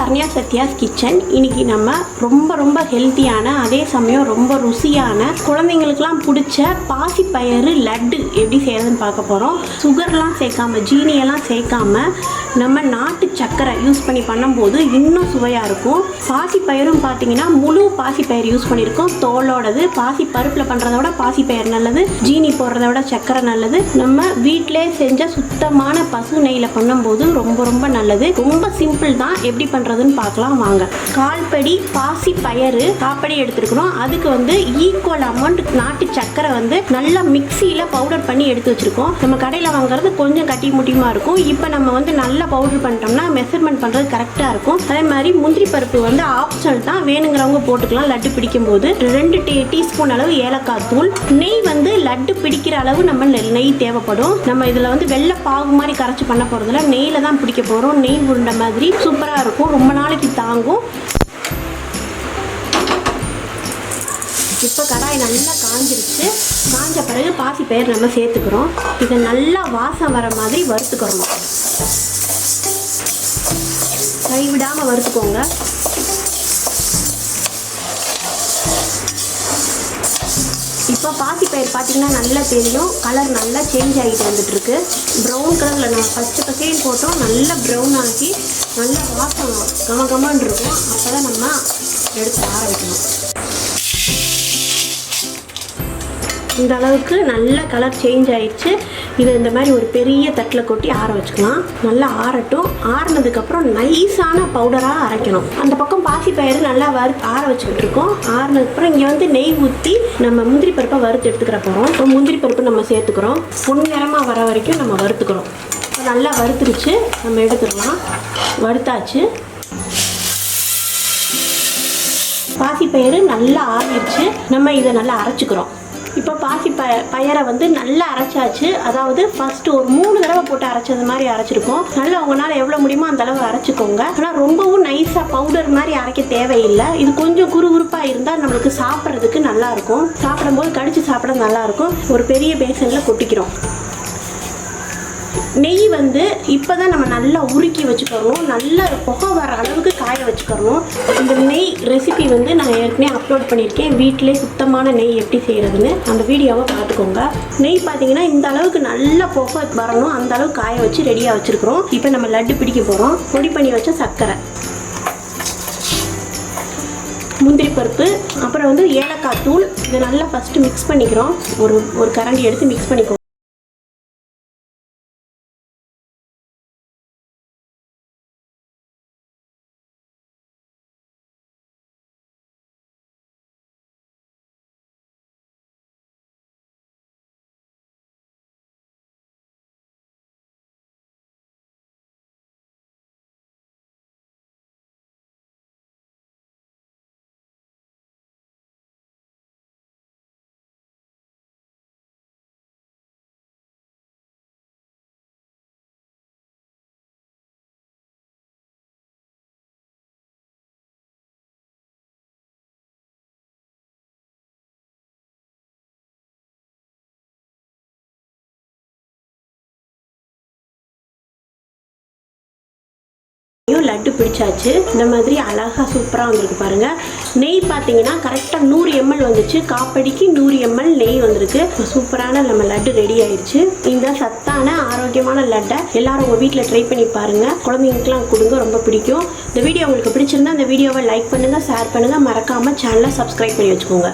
Saranya Sathya's kitchen. இன்னைக்கு நம்ம ரொம்ப ஹெல்த்தியான அதே சமயம் ரொம்ப ருசியான குழந்தைங்களுக்குலாம் பிடிச்ச பாசிப்பயிறு லட்டு எப்படி செய்யறதுன்னு பார்க்க போகிறோம். சுகர்லாம் சேர்க்காம ஜீனியெல்லாம் சேர்க்காம நம்ம நாட்டு சக்கரை யூஸ் பண்ணி பண்ணும்போது இன்னும் சுவையாக இருக்கும். பாசிப்பயிரும் பார்த்தீங்கன்னா முழு பாசிப்பயிறு யூஸ் பண்ணியிருக்கோம், தோலோடது. பாசி பருப்பில் பண்ணுறத விட பாசிப்பயிறு நல்லது, ஜீனி போடுறத விட சக்கரை நல்லது. நம்ம வீட்டிலே செஞ்ச சுத்தமான பசு நெய்யில் பண்ணும்போது ரொம்ப நல்லது. ரொம்ப சிம்பிள் தான், எப்படி பண்ணுறதுன்னு பார்க்கலாம் வாங்க. கால்படி பாசி பயறு காப்படி எடுத்துருக்கிறோம். அதுக்கு வந்து ஈக்குவல் அமௌண்ட் நாட்டு சக்கரை வந்து நல்லா மிக்சியில் பவுடர் பண்ணி எடுத்து வச்சுருக்கோம். நம்ம கடையில் வாங்குறது கொஞ்சம் கட்டி முட்டியமாக இருக்கும். இப்போ நம்ம வந்து நல்லா பவுடர் பண்ணிட்டோம்னா மெஷர்மெண்ட் பண்ணுறது கரெக்டாக இருக்கும். அதே மாதிரி முந்திரி பருப்பு வந்து ஆப்ஷனல் தான், வேணுங்கிறவங்க போட்டுக்கலாம். லட்டு பிடிக்கும் போது 2 டீஸ்பூன் அளவு ஏலக்காய் தூள். நெய் வந்து லட்டு பிடிக்கிற அளவு நம்ம நெய் தேவைப்படும். நம்ம இதில் வந்து வெள்ளை பாகு மாதிரி கரைச்சி பண்ண போகிறதுல நெய்யில் தான் பிடிக்க போகிறோம். நெய் உருண்டை மாதிரி சூப்பராக இருக்கும், ரொம்ப நாளைக்கு தாங்கும். இப்போ கடாய் நல்லா காஞ்சிருச்சு. காஞ்ச பிறகு பாசிப்பயிறு நம்ம சேர்த்துக்கிறோம். இதை நல்லா வாசம் வர மாதிரி வறுத்துக்கிறோம். கைவிடாமல் வறுத்துக்கோங்க. இப்போ பாசிப்பயிறு பார்த்தீங்கன்னா நல்லா தெரியும், கலர் நல்லா சேஞ்ச் ஆகிட்டு வந்துட்டுருக்கு. ப்ரௌன் கலரில் நம்ம பச்சைன்னு போட்டோம், நல்லா ப்ரௌன் ஆக்கி நல்லா வாசம் கமன்னு இருக்கும். அப்போ தான் நம்ம எடுத்து ஆற வைக்கணும். இந்த அளவுக்கு நல்ல கலர் சேஞ்ச் ஆயிடுச்சு. இதை இந்த மாதிரி ஒரு பெரிய தட்டில் கொட்டி ஆற வச்சுக்கலாம். நல்லா ஆறட்டும். ஆறினதுக்கப்புறம் நைஸான பவுடராக அரைக்கணும். அந்த பக்கம் பாசிப்பயிறு நல்லா ஆற வச்சுக்கிட்டு இருக்கோம். ஆறினதுக்கப்புறம் இங்கே வந்து நெய் ஊற்றி நம்ம முந்திரி பருப்பை வறுத்து எடுத்துக்கிற போகிறோம். இப்போ முந்திரி பருப்பு நம்ம சேர்த்துக்கிறோம். பொன்னிறமாக வர வரைக்கும் நம்ம வறுத்துக்கிறோம். நல்லா வறுத்துருச்சு, நம்ம எடுத்துக்கலாம். வறுத்தாச்சு. பாசிப்பயிறு நல்லா ஆறிடுச்சு. நம்ம இதை நல்லா அரைச்சிக்கிறோம். இப்போ பயரை வந்து நல்லா அரைச்சாச்சு. அதாவது ஃபர்ஸ்ட் ஒரு 3 தடவை போட்டு அரைச்சது மாதிரி அரைச்சிருக்கோம். நல்லா உங்களால் எவ்வளோ முடியுமோ அந்த அளவு அரைச்சிக்கோங்க. ஆனால் ரொம்பவும் நைஸாக பவுடர் மாதிரி அரைக்க தேவையில்லை. இது கொஞ்சம் குறுகுறுப்பாக இருந்தால் நம்மளுக்கு சாப்பிட்றதுக்கு நல்லா இருக்கும். சாப்பிடும்போது கடிச்சு சாப்பிட நல்லா இருக்கும். ஒரு பெரிய பேசனில் கொட்டிக்கிறோம். நெய் வந்து இப்போ தான் நம்ம நல்லா உருக்கி வச்சுக்கிறோம். நல்லா புகை வர அளவுக்கு காய வச்சுக்கிறோம். இந்த நெய் ரெசிபி வந்து நான் ஏற்கனவே அப்லோட் பண்ணியிருக்கேன். வீட்டிலே சுத்தமான நெய் எப்படி செய்கிறதுன்னு அந்த வீடியோவை பார்த்துக்கோங்க. நெய் பார்த்தீங்கன்னா இந்த அளவுக்கு நல்லா புகை வரணும், அந்த அளவுக்கு காய வச்சு ரெடியாக வச்சுருக்கிறோம். இப்போ நம்ம லட்டு பிடிக்க போகிறோம். பொடி பண்ணி வச்ச சர்க்கரை, முந்திரி பருப்பு, அப்புறம் வந்து ஏலக்காய் தூள். இதை நல்லா ஃபஸ்ட்டு மிக்ஸ் பண்ணிக்கிறோம். ஒரு கரண்டி எடுத்து மிக்ஸ் பண்ணிக்கிறோம். லட்டு பிடிச்சாச்சு. இந்த மாதிரி அழகாக சூப்பராக வந்திருக்கு பாருங்கள். நெய் பார்த்தீங்கன்னா கரெக்டாக 100 ml வந்துச்சு. காப்படிக்கு 100 ml நெய் வந்திருக்கு. சூப்பரான நம்ம லட்டு ரெடி ஆயிடுச்சு. இந்த சத்தான ஆரோக்கியமான லட்டை எல்லாரும் உங்கள் வீட்டில் ட்ரை பண்ணி பாருங்கள். குழந்தைங்களுக்குலாம் கொடுங்க, ரொம்ப பிடிக்கும். இந்த வீடியோ உங்களுக்கு பிடிச்சிருந்தா இந்த வீடியோவை லைக் பண்ணுங்கள், ஷேர் பண்ணுங்கள். மறக்காமல் சேனலை சப்ஸ்கிரைப் பண்ணி வச்சுக்கோங்க.